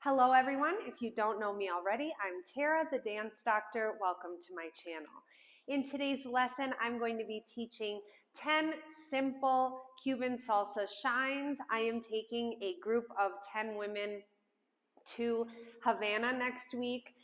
Hello everyone, if you don't know me already, I'm Tara, the dance doctor. Welcome to my channel. In today's lesson, I'm going to be teaching 10 simple Cuban salsa shines. I am taking a group of 10 women to Havana next week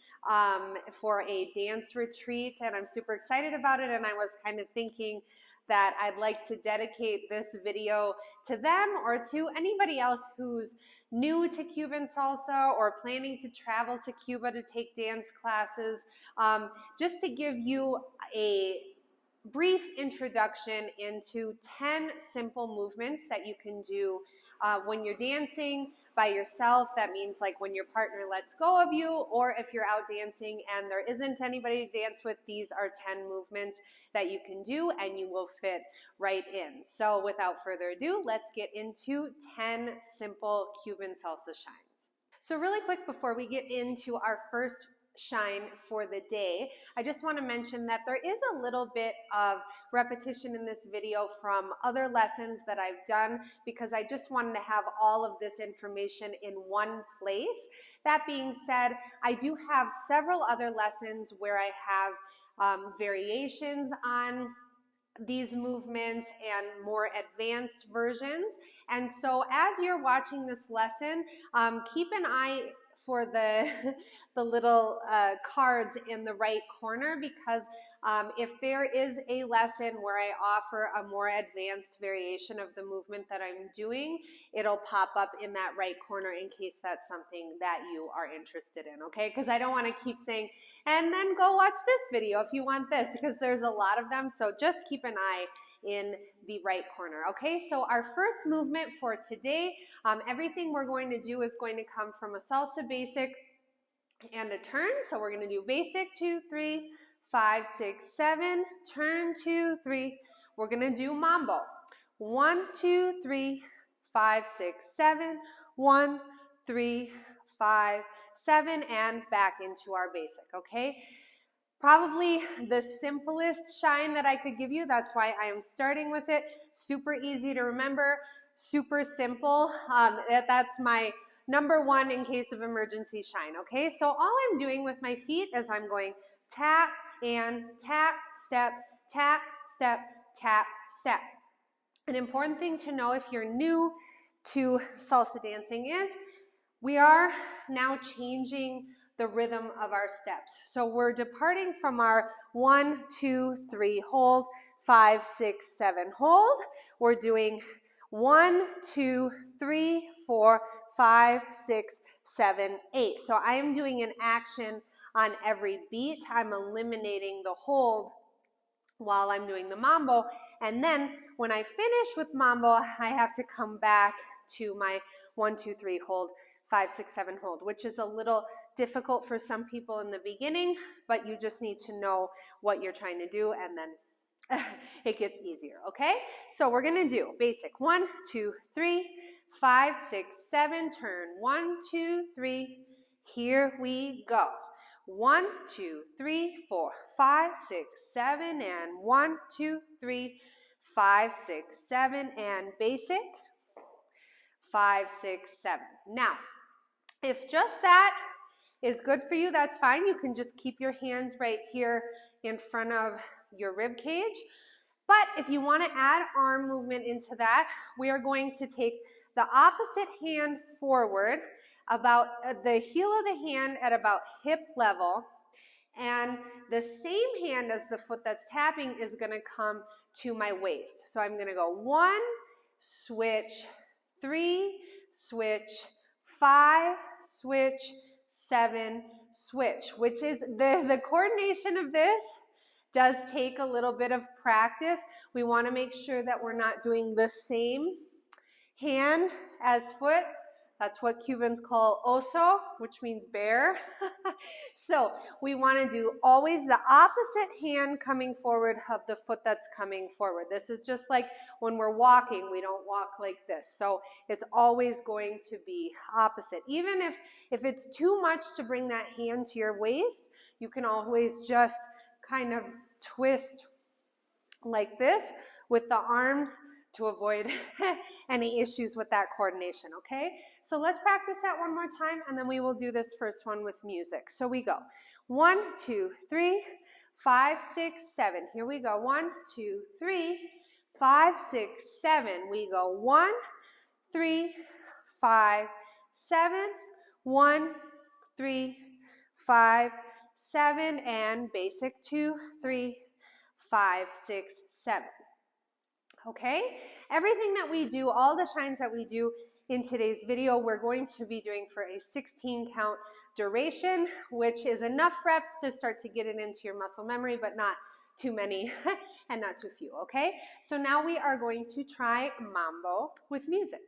for a dance retreat, and I'm super excited about it, and I was kind of thinking that I'd like to dedicate this video to them or to anybody else who's new to Cuban salsa or planning to travel to Cuba to take dance classes, just to give you a brief introduction into 10 simple movements that you can do when you're dancing by yourself. That means like when your partner lets go of you, or if you're out dancing and there isn't anybody to dance with, these are 10 movements that you can do and you will fit right in. So without further ado, let's get into 10 simple Cuban salsa shines. So really quick before we get into our first shine for the day, I just want to mention that there is a little bit of repetition in this video from other lessons that I've done because I just wanted to have all of this information in one place. That being said, I do have several other lessons where I have variations on these movements and more advanced versions. And so as you're watching this lesson, keep an eye for the little cards in the right corner, because if there is a lesson where I offer a more advanced variation of the movement that I'm doing, it'll pop up in that right corner in case that's something that you are interested in, okay? Because I don't want to keep saying, and then go watch this video if you want this, because there's a lot of them, so just keep an eye in the right corner, okay? So our first movement for today, everything we're going to do is going to come from a salsa basic and a turn. So we're going to do basic, 2, 3, 5, 6, 7, turn, 2, 3. We're going to do mambo, 1, 2, 3, 5, 6, 7, 1, 3, 5, 7, and back into our basic, okay? Probably the simplest shine that I could give you. That's why I am starting with it. Super easy to remember, super simple. That's my number one in case of emergency shine, okay? So all I'm doing with my feet is I'm going tap and tap, step, tap, step, tap, step. An important thing to know if you're new to salsa dancing is we are now changing the rhythm of our steps. So we're departing from our 1, 2, 3, hold, 5, 6, 7, hold. We're doing 1, 2, 3, 4, 5, 6, 7, 8. So I am doing an action on every beat. I'm eliminating the hold while I'm doing the mambo. And then when I finish with mambo, I have to come back to my 1, 2, 3, hold, 5, 6, 7, hold, which is a little difficult for some people in the beginning, but you just need to know what you're trying to do, and then it gets easier, okay? So we're gonna do basic 1, 2, 3, 5, 6, 7, turn, 1, 2, 3, here we go. 1, 2, 3, 4, 5, 6, 7, and 1, 2, 3, 5, 6, 7, and basic, 5, 6, 7. Now, if just that is good for you, that's fine. You can just keep your hands right here in front of your rib cage. But if you want to add arm movement into that, we are going to take the opposite hand forward, about the heel of the hand at about hip level, and the same hand as the foot that's tapping is going to come to my waist. So I'm going to go 1, switch, 3, switch, 5, switch, 7, switch, which is the coordination of this does take a little bit of practice. We want to make sure that we're not doing the same hand as foot. That's what Cubans call oso, which means bear. So we want to do always the opposite hand coming forward of the foot that's coming forward. This is just like when we're walking, we don't walk like this. So it's always going to be opposite. Even if it's too much to bring that hand to your waist, you can always just kind of twist like this with the arms to avoid any issues with that coordination, okay? So let's practice that one more time, and then we will do this first one with music. So we go 1, 2, 3, 5, 6, 7. Here we go. 1, 2, 3, 5, 6, 7. We go 1, 3, 5, 7. 1, 3, 5, 7, and basic 2, 3, 5, 6, 7. Okay? Everything that we do, all the shines that we do in today's video, we're going to be doing for a 16 count duration, which is enough reps to start to get it into your muscle memory, but not too many and not too few, okay? So now we are going to try Mambo with music.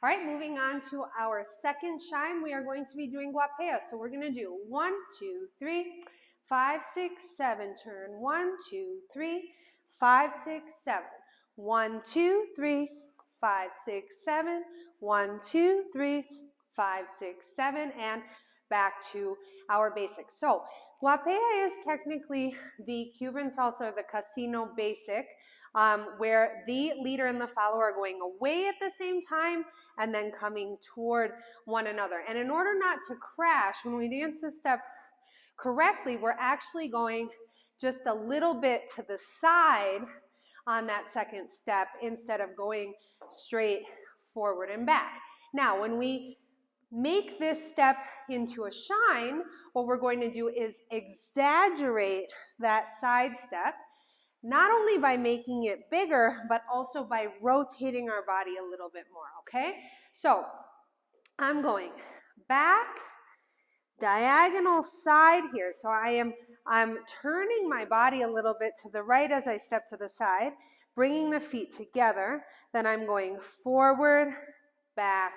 All right, moving on to our second shine, we are going to be doing Guapea. So we're going to do 1, 2, 3, 5, 6, 7, turn 1, 2, 3, 5, 6, 7, 1, 2, 3, 5, 6, 7, 1, 2, 3, 5, 6, 7, and back to our basics. So Guapea is technically the Cuban salsa, or the casino basic, where the leader and the follower are going away at the same time and then coming toward one another. And in order not to crash, when we dance this step correctly, we're actually going just a little bit to the side on that second step instead of going straight forward and back. Now, when we make this step into a shine, what we're going to do is exaggerate that side step, not only by making it bigger, but also by rotating our body a little bit more, okay? So I'm going back, diagonal side here. So I'm turning my body a little bit to the right as I step to the side, bringing the feet together. Then I'm going forward, back,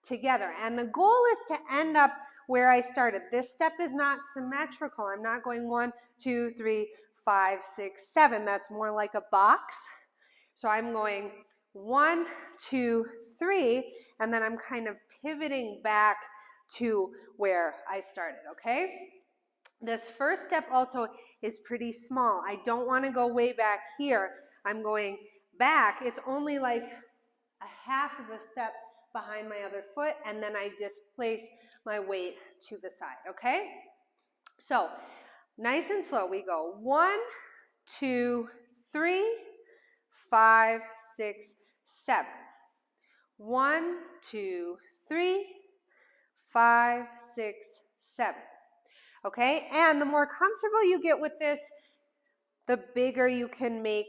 together. And the goal is to end up where I started. This step is not symmetrical. I'm not going 1, 2, 3, 5, 6, 7. That's more like a box. So I'm going 1, 2, 3, and then I'm kind of pivoting back to where I started, okay? This first step also is pretty small. I don't want to go way back here. I'm going back. It's only like a half of a step behind my other foot, and then I displace my weight to the side, okay? So nice and slow. We go 1, 2, 3, 5, 6, 7. 1, 2, 3, 5, 6, 7. Okay, and the more comfortable you get with this, the bigger you can make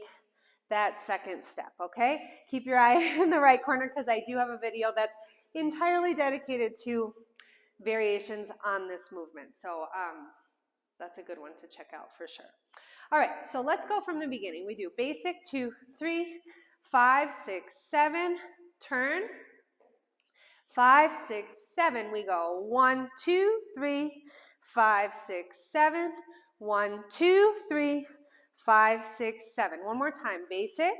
that second step, okay? Keep your eye in the right corner because I do have a video that's entirely dedicated to variations on this movement. So that's a good one to check out for sure. All right, so let's go from the beginning. We do basic 2, 3, 5, 6, 7, turn. 5, 6, 7. We go 1, 2, 3, 5, 6, 7. 1, 2, 3, 5, 6, 7. One more time. Basic.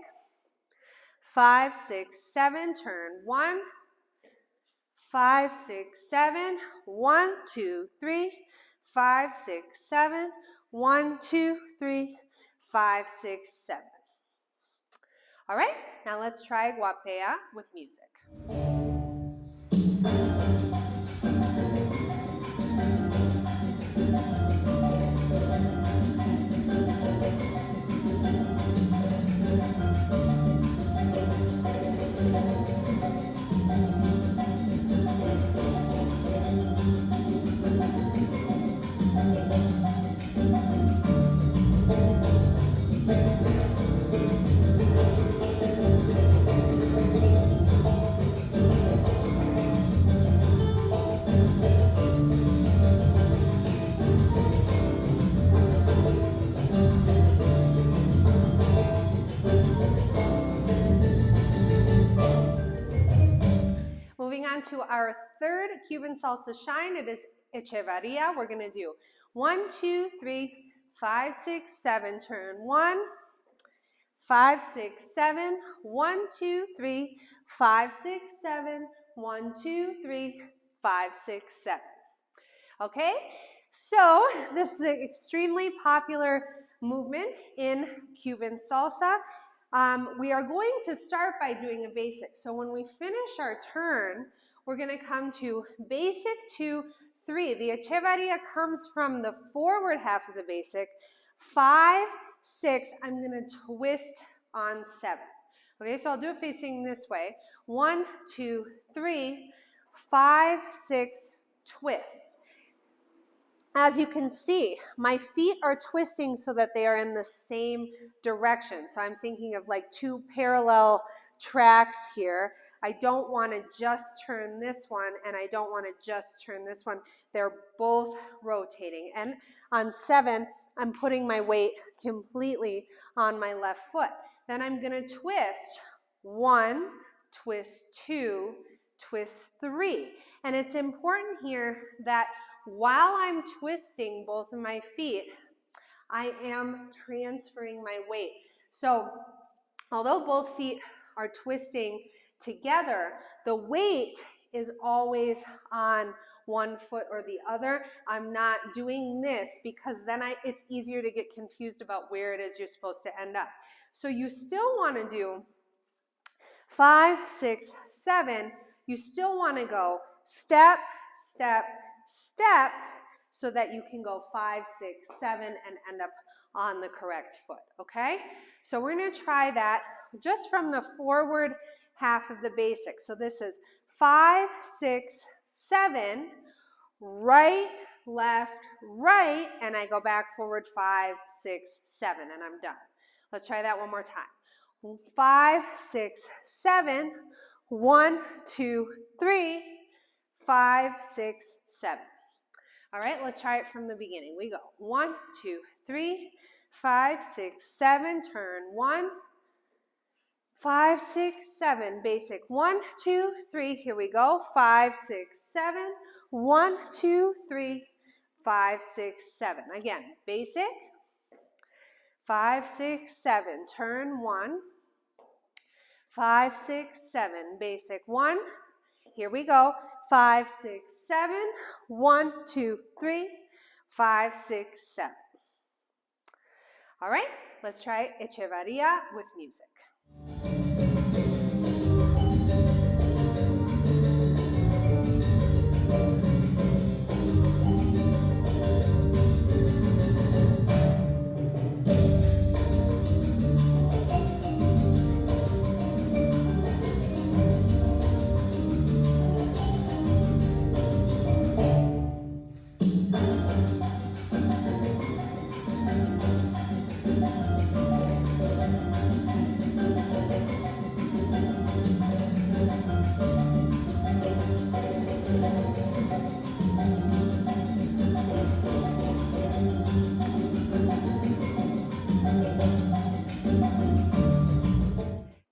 5, 6, 7. Turn 1. 5, 6, 7. 1, 2, 3, 5, 6, 7. 1, 2, 3, 5, 6, 7. All right, now let's try Guapea with music. on to our third Cuban salsa shine. It is Hechevarria. We're going to do 1, 2, 3, 5, 6, 7. Turn 1, 5, 6, 7. 1, 2, 3, 5, 6, 7. 1, 2, 3, 5, 6, 7. Okay, so this is an extremely popular movement in Cuban salsa. We are going to start by doing a basic. So when we finish our turn, we're going to come to basic 2, 3. The Hechevarria comes from the forward half of the basic. 5, 6, I'm going to twist on 7. Okay, so I'll do it facing this way. 1, 2, 3, 5, 6, twist. As you can see, my feet are twisting so that they are in the same direction. So I'm thinking of like two parallel tracks here. I don't want to just turn this one, and I don't want to just turn this one. They're both rotating. And on 7, I'm putting my weight completely on my left foot. Then I'm going to twist 1, twist 2, twist 3. And it's important here that while I'm twisting both of my feet, I am transferring my weight. So although both feet are twisting together, the weight is always on one foot or the other. I'm not doing this because then it's easier to get confused about where it is you're supposed to end up. So you still want to do 5, 6, 7. You still want to go step, step, step, so that you can go 5, 6, 7 and end up on the correct foot, okay? So we're going to try that just from the forward half of the basic. So this is 5, 6, 7, right, left, right, and I go back forward 5, 6, 7, and I'm done. Let's try that one more time. 5, 6, 7, 1, 2, 3, 5, 6, 7. All right, let's try it from the beginning. We go 1, 2, 3, 5, 6, 7. Turn 1, 5, 6, 7. Basic 1, 2, 3. Here we go. 5, 6, 7. 1, 2, 3, 5, 6, 7. Again, basic 5, 6, 7. Turn 1, 5, 6, 7. Basic 1. Here we go. 5, 6, 7. 1, 2, 3, 5, 6, 7. All right, let's try Hechevarria with music.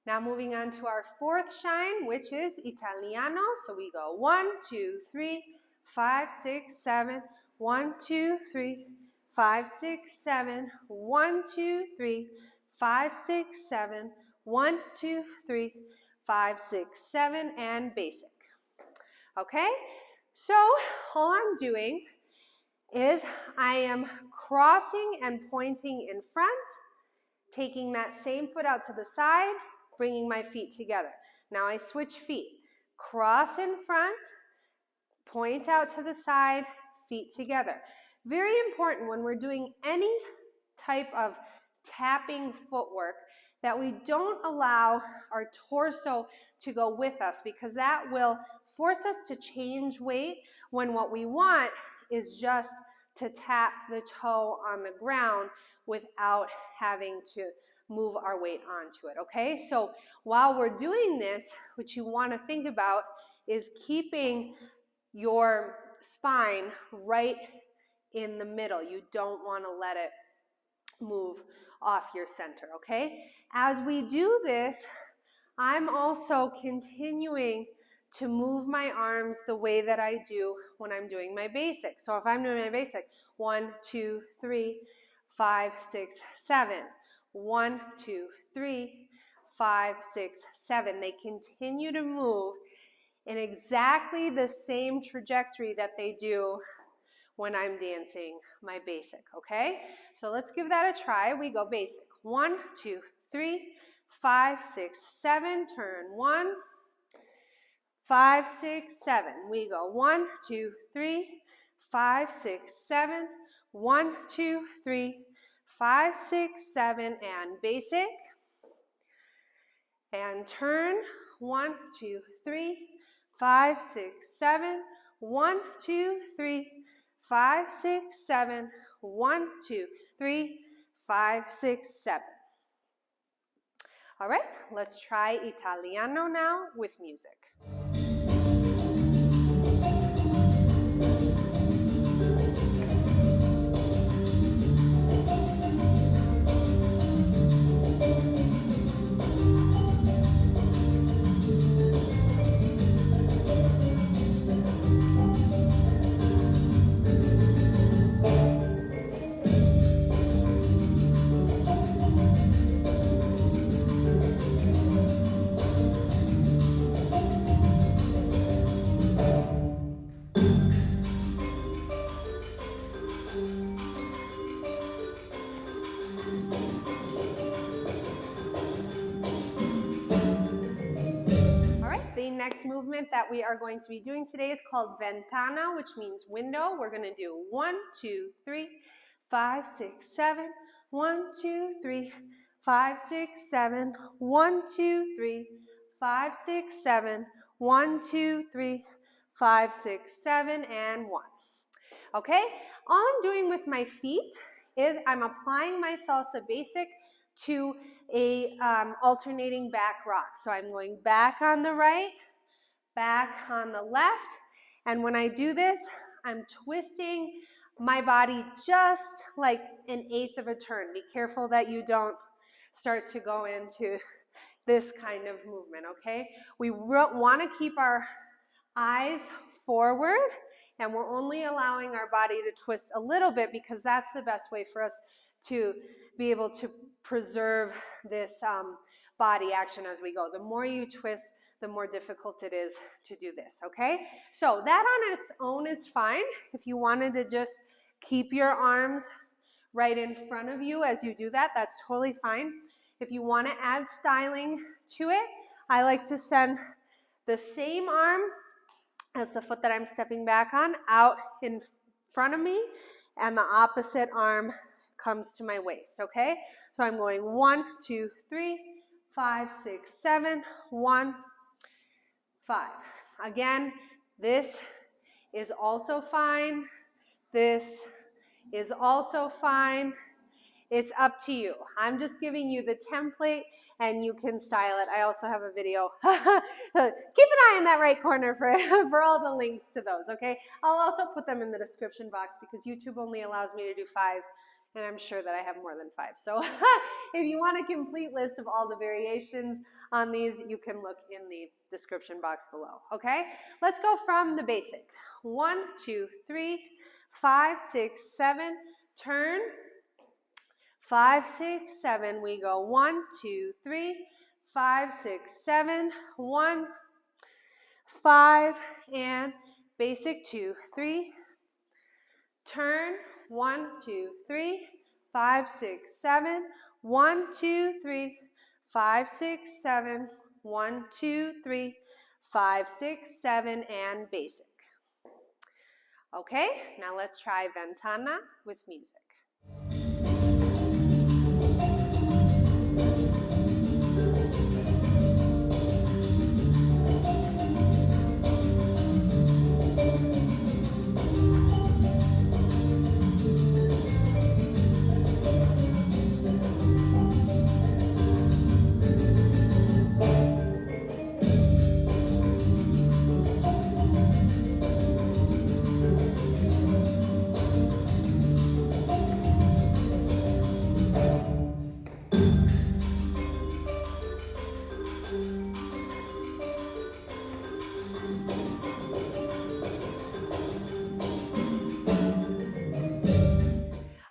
Now moving on to our fourth shine, which is Italiano. So we go 1, 2, 3, 5, 6, 7. 1, 2, 3, 5, 6, 7. 1, 2, 3, 5, 6, 7. 1, 2, 3, 5, 6, 7, and basic. Okay, so all I'm doing is I am crossing and pointing in front, taking that same foot out to the side, bringing my feet together. Now I switch feet. Cross in front, point out to the side, feet together. Very important when we're doing any type of tapping footwork that we don't allow our torso to go with us, because that will force us to change weight when what we want is just to tap the toe on the ground without having to move our weight onto it, okay? So while we're doing this, what you want to think about is keeping your spine right in the middle. You don't want to let it move off your center, okay? As we do this, I'm also continuing to move my arms the way that I do when I'm doing my basic. So if I'm doing my basic, 1, 2, 3, 5, 6, 7. 1, 2, 3, 5, 6, 7. They continue to move in exactly the same trajectory that they do when I'm dancing my basic, okay? So let's give that a try. We go basic. 1, 2, 3, 5, 6, 7. Turn 1, 5, 6, 7. We go 1, 2, 3, 5, 6, 7. 1, 2, 3, 5, 6, 7, and basic. And turn 1, 2, 3, 5, 6, 7. 1, 2, 3, 5, 6, 7. 1, 2, 3, 5, 6, 7. All right, let's try Italiano now with music. Next movement that we are going to be doing today is called Ventana, which means window. We're going to do 1, 2, 3, 5, 6, 7. 1, 2, 3, 5, 6, 7. 1, 2, 3, 5, 6, 7. 1, 2, 3, 5, 6, 7, and 1. Okay, all I'm doing with my feet is I'm applying my salsa basic to a alternating back rock. So I'm going back on the right, back on the left, and when I do this, I'm twisting my body just like 1/8 of a turn. Be careful that you don't start to go into this kind of movement, okay? We want to keep our eyes forward, and we're only allowing our body to twist a little bit because that's the best way for us to be able to preserve this body action as we go. The more you twist, the more difficult it is to do this, okay? So that on its own is fine. If you wanted to just keep your arms right in front of you as you do that, that's totally fine. If you want to add styling to it, I like to send the same arm as the foot that I'm stepping back on out in front of me, and the opposite arm comes to my waist, okay? So I'm going 1, 2, 3, 5, 6, 7, 1, 5. Again, this is also fine. This is also fine. It's up to you. I'm just giving you the template and you can style it. I also have a video. Keep an eye in that right corner for all the links to those, okay? I'll also put them in the description box because YouTube only allows me to do 5, and I'm sure that I have more than 5. So if you want a complete list of all the variations on these, you can look in the description box below, okay? Let's go from the basic. 1, 2, 3, 5, 6, 7, turn. 5, 6, 7, we go 1, 2, 3, 5, 6, 7, 1, 5, and basic 2, 3, turn, 1, 2, 3, 5, 6, 7, 1, 2, 3, 5, 6, 7, 1, 2, 3, 5, 6, 7, and basic. Okay, now let's try Ventana with music.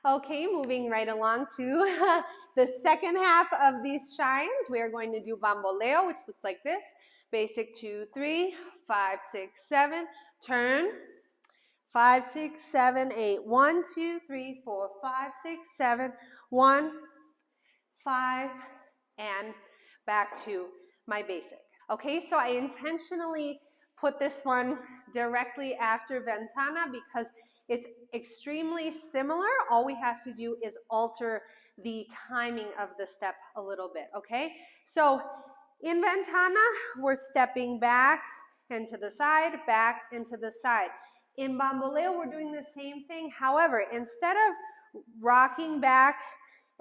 Okay, moving right along to the second half of these shines. We are going to do Bamboleo, which looks like this. Basic 2, 3, 5, 6, 7, turn. 5, 6, 7, 8. 1, 2, 3, 4, 5, 6, 7. 1, 5, and back to my basic. Okay, so I intentionally put this one directly after Ventana because it's extremely similar. All we have to do is alter the timing of the step a little bit, okay? So in Ventana, we're stepping back and to the side, back and to the side. In Bamboleo, we're doing the same thing. However, instead of rocking back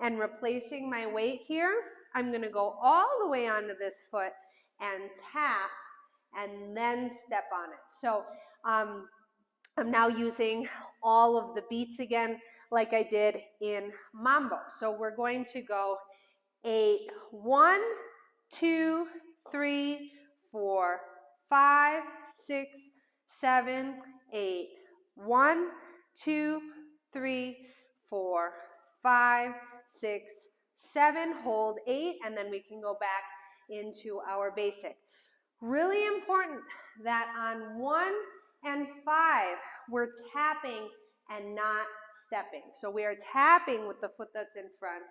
and replacing my weight here, I'm going to go all the way onto this foot and tap and then step on it. So I'm now using all of the beats again like I did in Mambo. So we're going to go 8, 1, 2, 3, 4, 5, 6, 7, 8. 1, 2, 3, 4, 5, 6, 7. Hold 8, and then we can go back into our basic. Really important that on 1 and 5, we're tapping and not stepping. So we are tapping with the foot that's in front,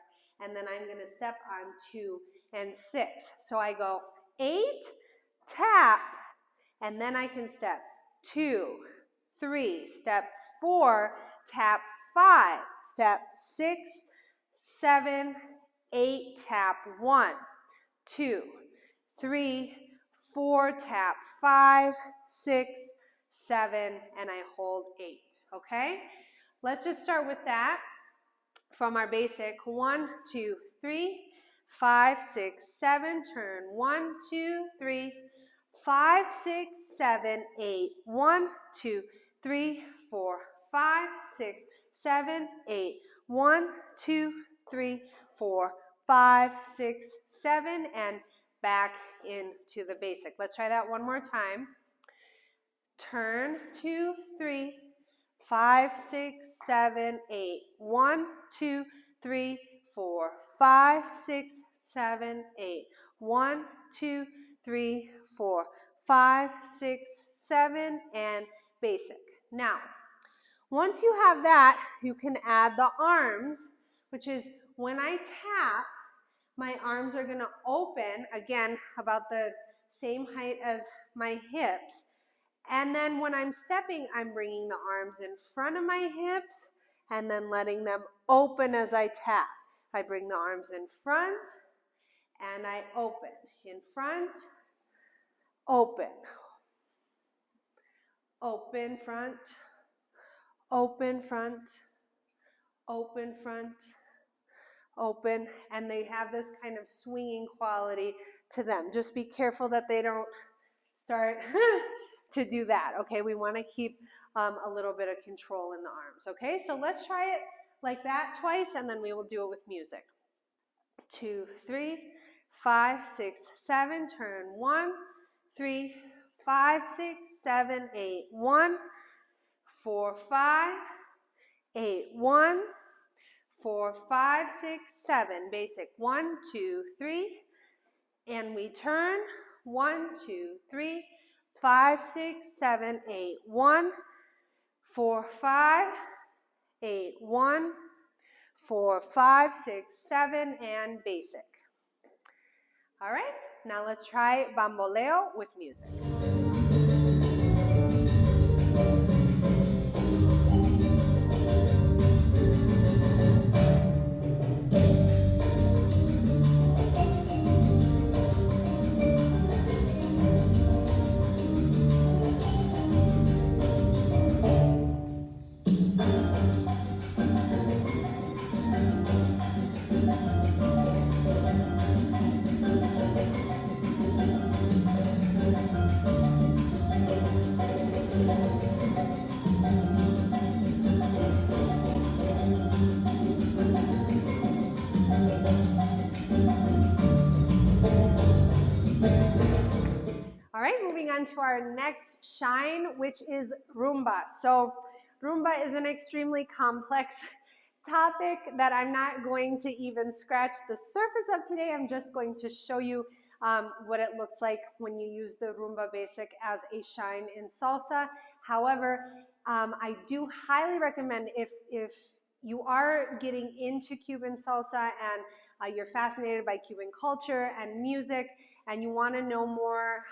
and then I'm going to step on 2 and 6. So I go 8, tap, and then I can step 2, 3, step 4, tap 5, step 6, 7, 8, tap 1, 2, 3, 4, tap 5, 6, 7, and I hold 8, okay? Let's just start with that from our basic. 1, 2, 3, 5, 6, 7, turn. 1, 2, 3, 5, 6, 7, 8. 1, 2, 3, 4, 5, 6, 7, 8. 1, 2, 3, 4, 5, 6, 7, and back into the basic. Let's try that one more time. Turn, 2, 3, 5, 6, 7, 8. 1, 2, 3, 4, 5, 6, 7, 8. 1, 2, 3, 4, 5, 6, 7, and basic. Now, once you have that, you can add the arms, which is when I tap, my arms are going to open, again, about the same height as my hips. And then when I'm stepping, I'm bringing the arms in front of my hips and then letting them open as I tap. I bring the arms in front and I open. In front, open. Open front, open front, open front, open, and they have this kind of swinging quality to them. Just be careful that they don't start to do that, okay? We want to keep a little bit of control in the arms, okay? So let's try it like that twice, and then we will do it with music. 2, 3, 5, 6, 7, turn. 1, 3, 5, 6, 7, 8. 1, 4, 5, 8. 1, 4, 5, 6, 7. Basic. 1, 2, 3. And we turn. 1, 2, 3, 5, 6, 7, 8. 1, 4, 5, 8. 1, 4, 5, 6, 7, and basic. All right, now let's try Bamboleo with music. On to our next shine, which is Rumba. So Rumba is an extremely complex topic that I'm not going to even scratch the surface of today. I'm just going to show you what it looks like when you use the Rumba Basic as a shine in salsa. However, I do highly recommend if you are getting into Cuban salsa and you're fascinated by Cuban culture and music, and you want to know more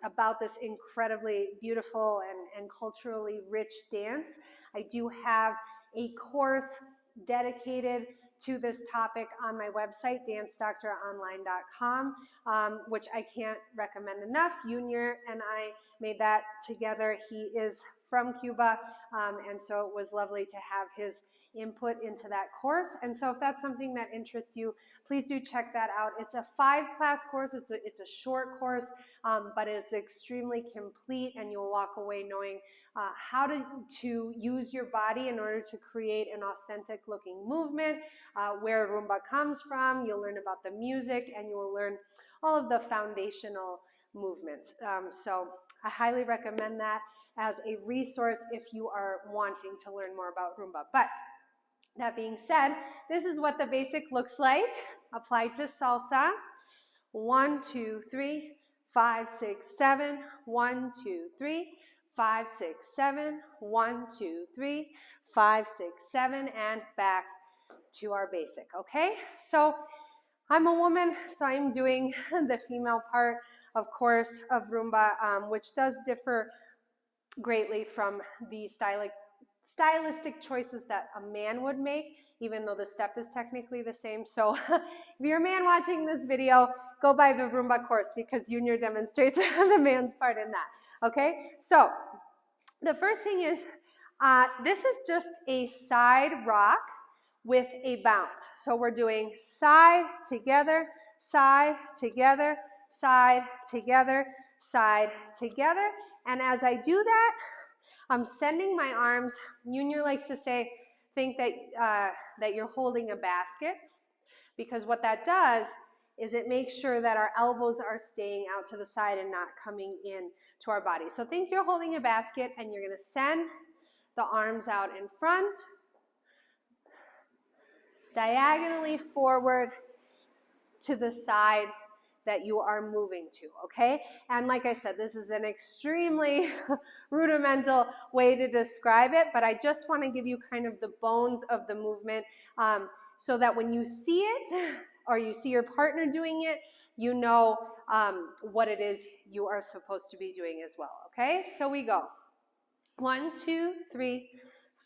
about this incredibly beautiful and culturally rich dance, I do have a course dedicated to this topic on my website, dancedoctoronline.com, which I can't recommend enough. Junior and I made that together. He is from Cuba, and so it was lovely to have his input into that course. And so if that's something that interests you, please do check that out. It's a 5-class course. It's a short course, but it's extremely complete, and you'll walk away knowing how to use your body in order to create an authentic looking movement, where Rumba comes from. You'll learn about the music, and you will learn all of the foundational movements. So I highly recommend that as a resource if you are wanting to learn more about Rumba. But that being said, this is what the basic looks like applied to salsa. 1, 2, 3, 5, 6, 7. 1, 2, 3, 5, 6, 7. 1, 2, 3, 5, 6, 7, and back to our basic. Okay, so I'm a woman, so I'm doing the female part, of course, of Rumba, which does differ greatly from the stylistic choices that a man would make, even though the step is technically the same. So if you're a man watching this video, go buy the Rumba course, because Junior demonstrates the man's part in that. Okay, so the first thing is, this is just a side rock with a bounce. So we're doing side, together, side, together, side, together, side, together. And as I do that, I'm sending my arms. Junior likes to say, think that you're holding a basket, because what that does is it makes sure that our elbows are staying out to the side and not coming in to our body. So think you're holding a basket, and you're going to send the arms out in front, diagonally forward to the side that you are moving to, okay? And like I said, this is an extremely rudimental way to describe it, but I just want to give you kind of the bones of the movement, so that when you see it, or you see your partner doing it, you know what it is you are supposed to be doing as well, okay? So we go. 1, 2, 3,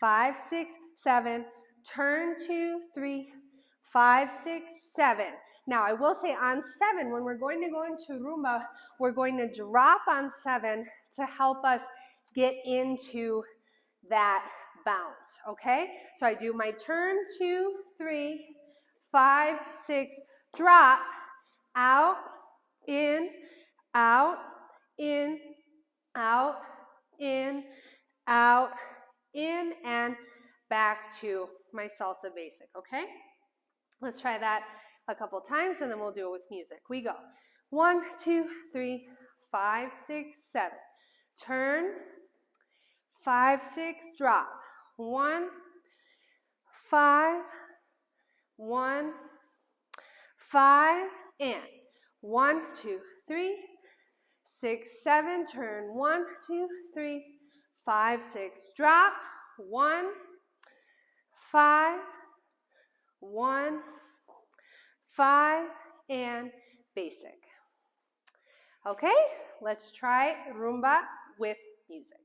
5, 6, 7, turn 2, 3, 5, 6, 7. Now, I will say on 7, when we're going to go into Rumba, we're going to drop on 7 to help us get into that bounce, okay? So I do my turn, 2, 3, 5, 6, drop, out, in, out, in, out, in, out, in, and back to my salsa basic, okay? Let's try that a couple times, and then we'll do it with music. We go. 1, 2, 3, 5, 6, 7. Turn, 5, 6, drop. 1, 5, 1, 5, and 1, 2, 3, 6, 7. Turn, 1, 2, 3, 5, 6, drop. 1, 5, 1, 5, and basic. Okay, let's try Rumba with music.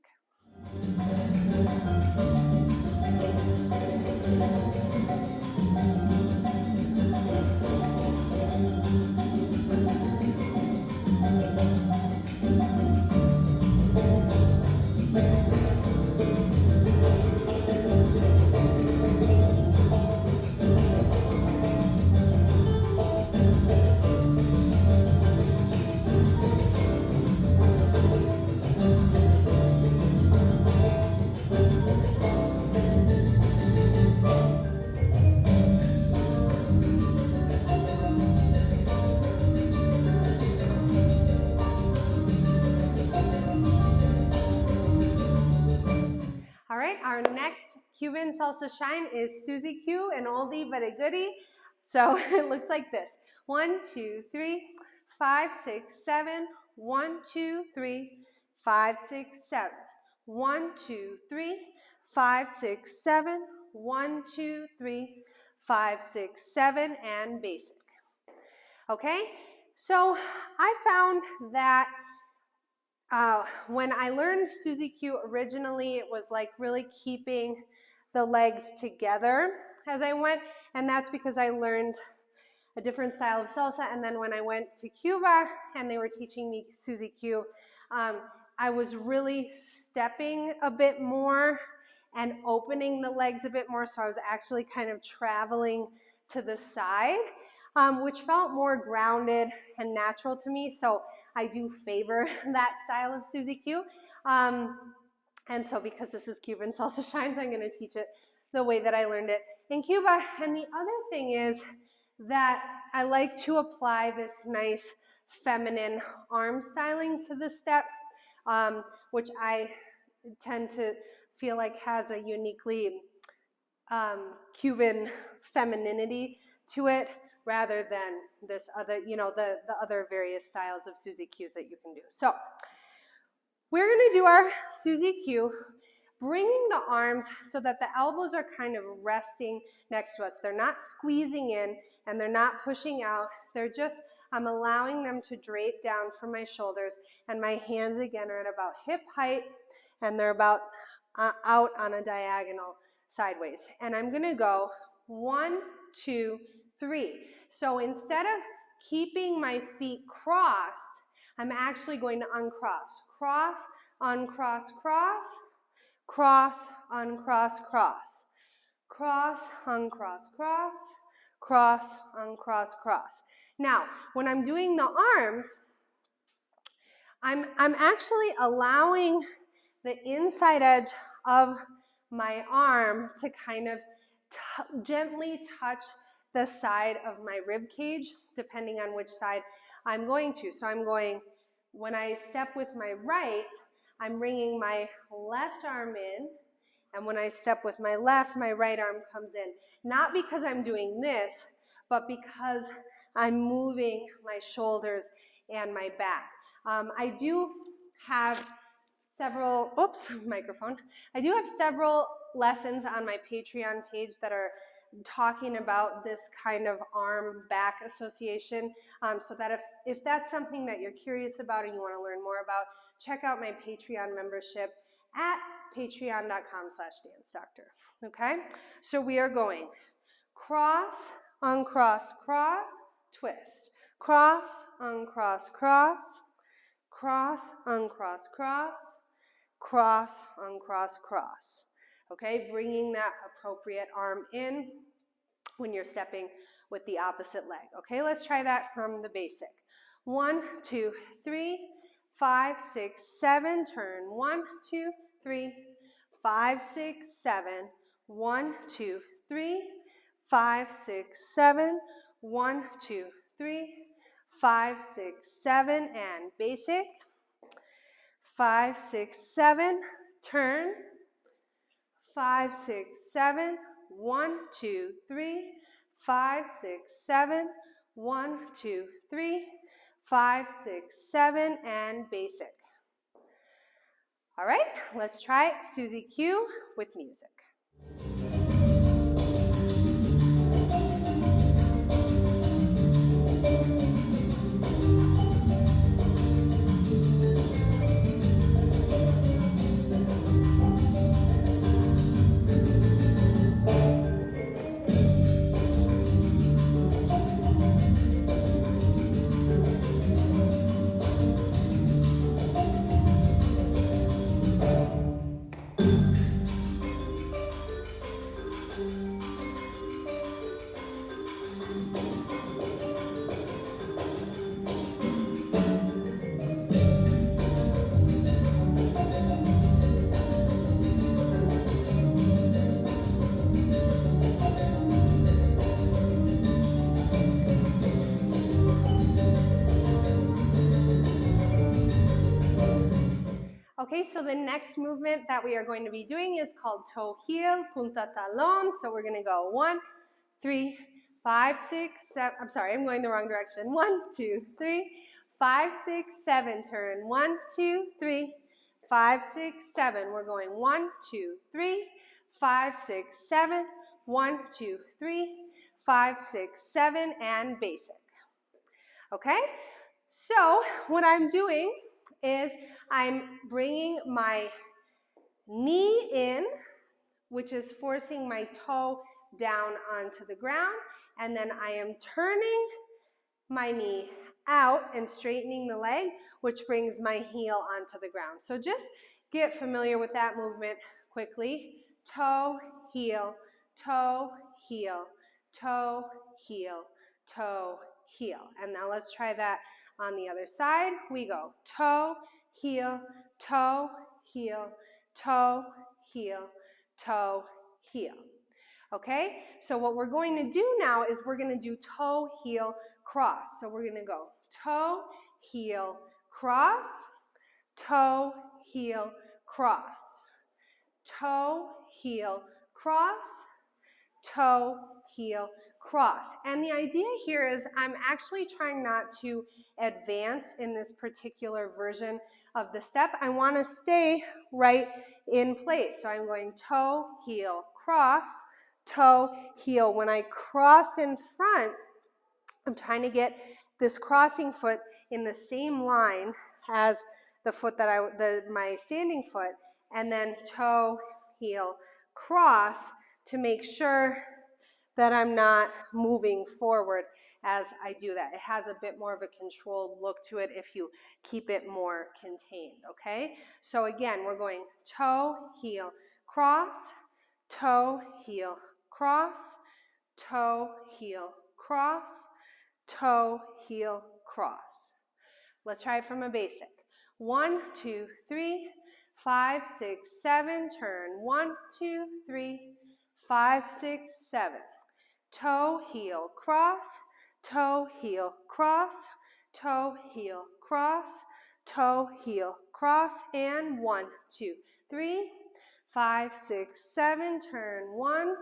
our next Cuban salsa shine is Suzie Q, an oldie but a goodie. So it looks like this. 1, 2, 3, 5, 6, 7. 1, 2, 3, 5, 6, 7. 1, 2, 3, 5, 6, 7. 1, 2, 3, 5, 6, 7, and basic. Okay, so I found that when I learned Suzie Q originally, it was like really keeping the legs together as I went, and that's because I learned a different style of salsa, and then when I went to Cuba and they were teaching me Suzie Q, I was really stepping a bit more and opening the legs a bit more, so I was actually kind of traveling to the side, which felt more grounded and natural to me, so I do favor that style of Suzie Q. And so because this is Cuban Salsa Shines, I'm going to teach it the way that I learned it in Cuba. And the other thing is that I like to apply this nice feminine arm styling to the step, which I tend to feel like has a uniquely Cuban femininity to it, rather than this other, the other various styles of Suzie Qs that you can do. So we're going to do our Suzie Q, bringing the arms so that the elbows are kind of resting next to us. They're not squeezing in and they're not pushing out. They're just, I'm allowing them to drape down from my shoulders, and my hands again are at about hip height, and they're about out on a diagonal sideways. And I'm going to go 1, 2, 3. So instead of keeping my feet crossed, I'm actually going to uncross. Cross, uncross, cross. Cross, uncross, cross. Cross, uncross, cross. Cross, uncross, cross. Now, when I'm doing the arms, I'm actually allowing the inside edge of my arm to kind of gently touch the side of my rib cage, depending on which side I'm going to. So I'm going, when I step with my right, I'm bringing my left arm in, and when I step with my left, my right arm comes in. Not because I'm doing this, but because I'm moving my shoulders and my back. I do have several, I do have several lessons on my Patreon page that are talking about this kind of arm-back association, so that if that's something that you're curious about and you want to learn more about, check out my Patreon membership at patreon.com/danceDoctor. Okay, so we are going cross, uncross, cross, twist, cross, uncross, cross, cross, uncross, cross, cross, uncross, cross. Okay, bringing that appropriate arm in when you're stepping with the opposite leg. Okay, let's try that from the basic. 1, 2, 3, 5, 6, 7, turn. 1, 2, 3, 5, 6, 7. 1, 2, 3, 5, 6, 7. 1, 2, 3, 5, 6, 7, and basic. 5, 6, 7, turn. 5, 6, 7, 1, 2, 3, 5, 6, 7, 1, 2, 3, 5, 6, 7, and basic. All right, let's try Suzie Q with music. Okay, so the next movement that we are going to be doing is called toe heel, punta talon. So we're gonna go 1, 3, 5, 6, 7, I'm sorry, I'm going the wrong direction. 1, 2, 3, 5, 6, 7, turn. 1, 2, 3, 5, 6, 7. We're going 1, 2, 3, 5, 6, 7, 1, 2, 3, 5, 6, 7, and basic. Okay, so what I'm doing is I'm bringing my knee in, which is forcing my toe down onto the ground, and then I am turning my knee out and straightening the leg, which brings my heel onto the ground. So just get familiar with that movement quickly. Toe, heel, toe, heel, toe, heel, toe, heel. And now let's try that on the other side. We go toe, heel, toe, heel, toe, heel, toe, heel. Okay, so what we're going to do now is we're going to do toe, heel, cross. So we're going to go toe, heel, cross, toe, heel, cross, toe, heel, cross, toe, heel, cross. And the idea here is I'm actually trying not to advance in this particular version of the step. I want to stay right in place. So I'm going toe, heel, cross, toe, heel. When I cross in front, I'm trying to get this crossing foot in the same line as the foot that my standing foot, and then toe, heel, cross to make sure that I'm not moving forward as I do that. It has a bit more of a controlled look to it if you keep it more contained, okay? So again, we're going toe, heel, cross, toe, heel, cross, toe, heel, cross, toe, heel, cross. Let's try it from a basic. 1, 2, 3, 5, 6, 7, turn. 1, 2, 3, 5, 6, 7. Toe, heel, cross, toe, heel, cross, toe, heel, cross, toe, heel, cross, and 1, 2, 3, 5, 6, 7, turn. 1,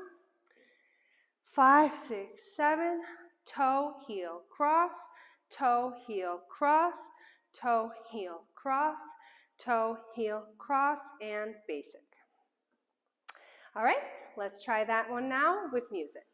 5, 6, 7, toe, heel, cross, toe, heel, cross, toe, heel, cross, toe, heel, cross, and basic. All right, let's try that one now with music.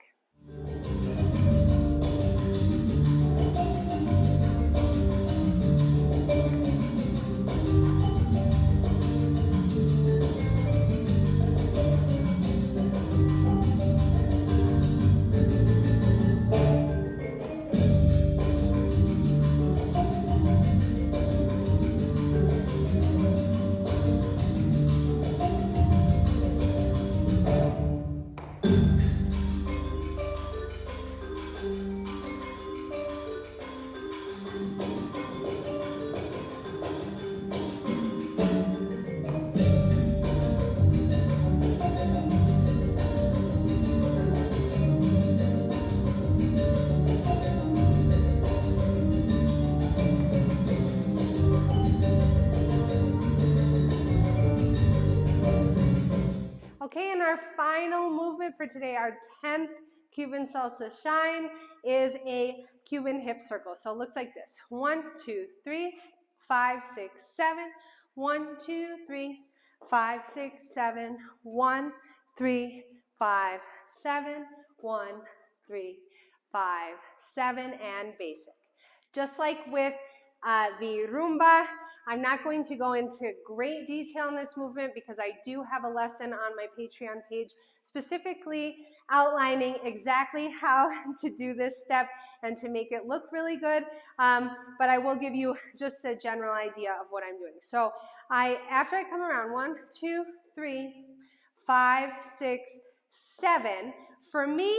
Okay, and our final movement for today, our 10th Cuban salsa shine, is a Cuban hip circle. So it looks like this. 1, 2, 3, 5, 6, 7. 1, 2, 3, 5, 6, 7. 1, 3, 5, 7. 1, 3, 5, 7, and basic. Just like with the rumba, I'm not going to go into great detail in this movement because I do have a lesson on my Patreon page specifically outlining exactly how to do this step and to make it look really good, but I will give you just a general idea of what I'm doing. So after I come around, 1, 2, 3, 5, 6, 7, for me,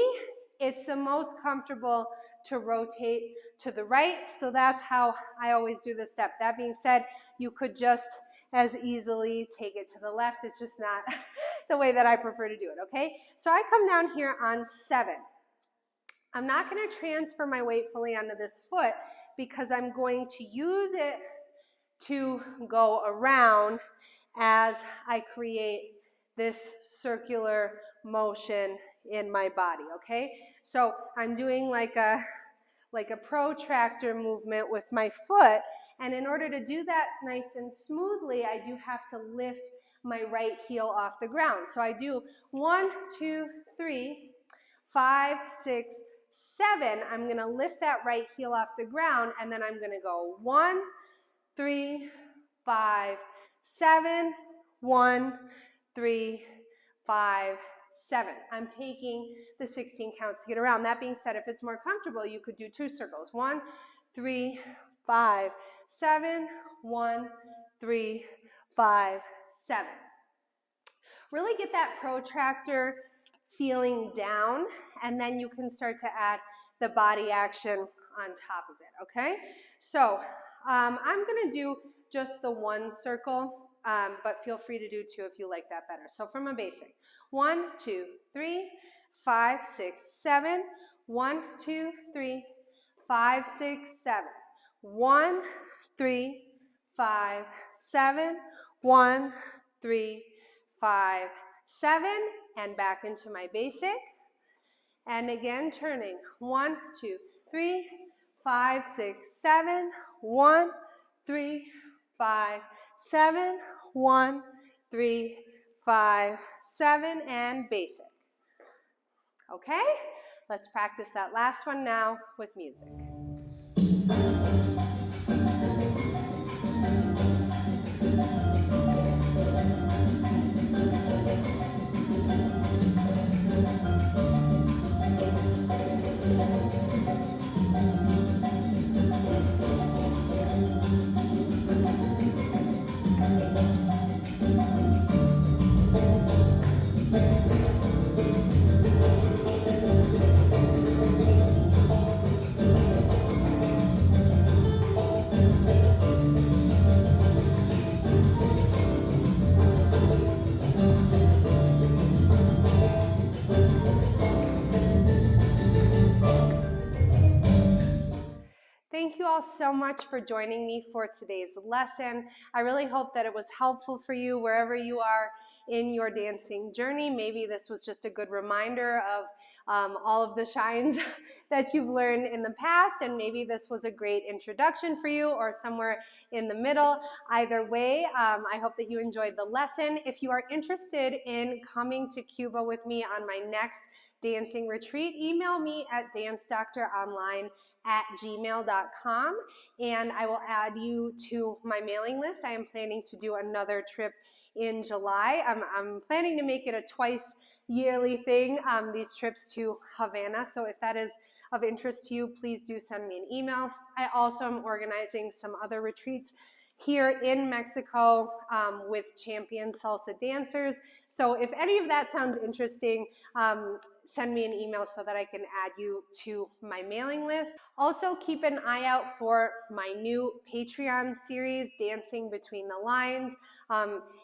it's the most comfortable to rotate to the right, so that's how I always do this step. That being said, you could just as easily take it to the left. It's just not the way that I prefer to do it, okay? So I come down here on 7. I'm not going to transfer my weight fully onto this foot because I'm going to use it to go around as I create this circular motion in my body, okay? So I'm doing like a protractor movement with my foot, and in order to do that nice and smoothly, I do have to lift my right heel off the ground. So I do 1, 2, 3, 5, 6, 7. I'm going to lift that right heel off the ground, and then I'm going to go 1, 3, 5, 7, 1, 3, 5, 7. I'm taking the 16 counts to get around. That being said, if it's more comfortable, you could do 2 circles. 1, 3, 5, 7, 1, 3, 5, 7. Really get that protractor feeling down, and then you can start to add the body action on top of it, okay? So I'm going to do just the 1 circle, but feel free to do 2 if you like that better. So from a basic, 1, 2, 3, 5, 6, 7, 1, 2, 3, 5, 6, 7, 1, 3, 5, 7, 1, 3, 5, 7, and back into my basic. And again, turning 1, 2, 3, 5, 6, 7, 1, 3, 5, 7, 1, 3, 5, 7, and basic. Okay, let's practice that last one now with music. Thank you all so much for joining me for today's lesson. I really hope that it was helpful for you wherever you are in your dancing journey. Maybe this was just a good reminder of all of the shines that you've learned in the past, and maybe this was a great introduction for you or somewhere in the middle. Either way, I hope that you enjoyed the lesson. If you are interested in coming to Cuba with me on my next dancing retreat, email me at dancedoctoronline@gmail.com, and I will add you to my mailing list. I am planning to do another trip in July. I'm planning to make it a twice yearly thing, these trips to Havana. So if that is of interest to you, please do send me an email. I also am organizing some other retreats here in Mexico with champion salsa dancers. So if any of that sounds interesting, send me an email so that I can add you to my mailing list. Also, keep an eye out for my new Patreon series, Dancing Between the Lines.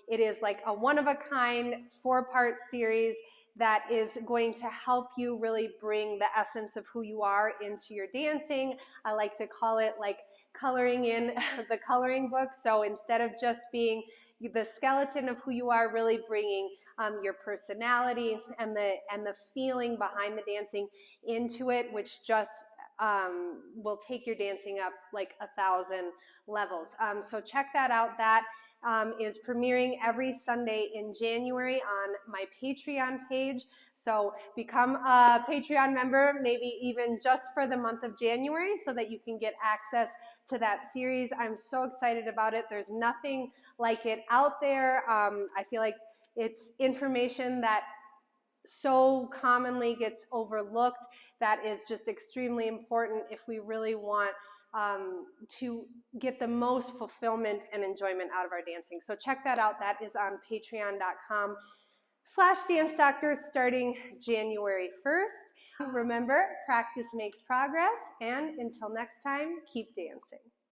It is like a one-of-a-kind 4-part series that is going to help you really bring the essence of who you are into your dancing. I like to call it like coloring in the coloring book. So instead of just being the skeleton of who you are, really bringing your personality and the feeling behind the dancing into it, which just will take your dancing up like 1,000 levels. So check that out. That is premiering every Sunday in January on my Patreon page. So become a Patreon member, maybe even just for the month of January, so that you can get access to that series. I'm so excited about it. There's nothing like it out there. I feel like it's information that so commonly gets overlooked that is just extremely important if we really want to get the most fulfillment and enjoyment out of our dancing. So check that out. That is on patreon.com/dancedoctor starting January 1st. Remember, practice makes progress, and until next time, keep dancing.